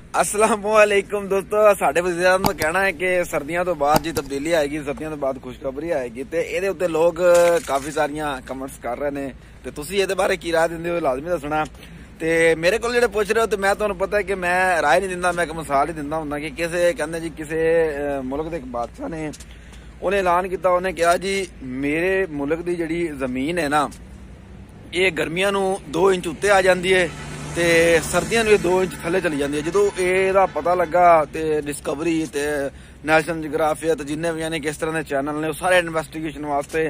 अस्सलामुअलैकुम दोस्तों, साडे वज़ीरां दा कहना है कि सर्दियों तो बाद जी तब्दीली आएगी, सर्दियों तो बाद खुशखबरी आएगी ते एहदे उत्ते लोग काफी सारियां कमेंट्स कर रहे ने ते तुसीं एहदे बारे की राय दिंदे हो लाजमी दसना। ते मेरे कोल जेह्ड़े पुछ रहे हो ते मैं तुहानूं पता है कि मैं राय नहीं दिंदा, मैं एक मिसाल ही दिंदा हुंदा कि किसे कहंदे जी किसे मुल्क दे एक बादशाह ने उन्हें ऐलान किया, उन्हें कहा जी मेरे मुल्क दी जिहड़ी जमीन है ना ये गर्मियां नूं 2 इंच उत्ते आ जाती है ते सर्दियों में 2 इंच थले चली जाती है। जो यदा पता लगा तो डिस्कवरी ते नैशनल जियोग्राफी तो जिन्ने भी यानी किस तरह के चैनल ने सारे इन्वेस्टिगेशन वास्ते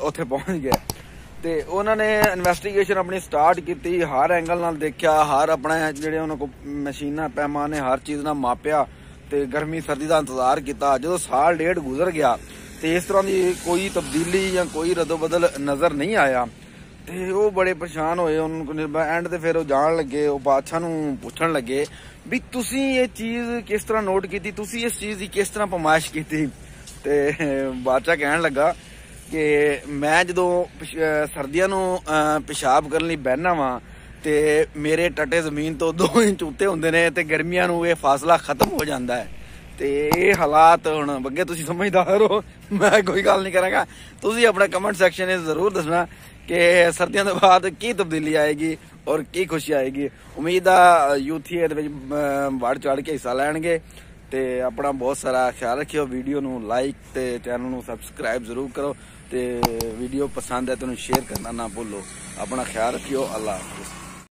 उत्थे पहुंच गए ते उन्होंने इन्वेस्टिगेशन अपनी स्टार्ट की, हर एंगल नाल देखा, हर अपने जेडे उन्होंने को मशीना पैमाने हर चीज़ ना मापिया ते गर्मी सर्दी का इंतजार किया। जो साल डेढ़ गुजर गया तो इस तरह की कोई तब्दीली या कोई रद्दोबदल नज़र नहीं आया ते वो बड़े परेशान होए। उनको एंड ते फिर जान लगे, वो बादशाह नूं पुछण लगे भी तुसी ये चीज़ किस तरह नोट की, तुसी इस चीज़ की किस तरह पमाइश की। ते बादशाह कहन लगा कि मैं जो सर्दियों नूं पेशाब करने लई बहना वा ते मेरे टटे जमीन तो 2 इंच उत्ते हुंदे ने ते गर्मियां नूं ये फासला खत्म हो जाता है। ते ये हालात हुण अगे तुसीं समझदार हो, मैं कोई गल नहीं करांगा, तुसीं अपने कमेंट सैक्शन में जरूर दसना कि सर्दियों के बाद की तब्दीली आएगी और की खुशी आएगी। उम्मीद है यूथ ही बढ़ चढ़ के हिस्सा लैणगे ते अपना बहुत सारा ख्याल रखियो। वीडियो नूं लाइक ते चैनल नूं सबसक्राइब जरूर करो ते वीडियो पसंद है तो शेयर करना ना भूलो। अपना ख्याल रखियो। अल्लाह हाफिज़।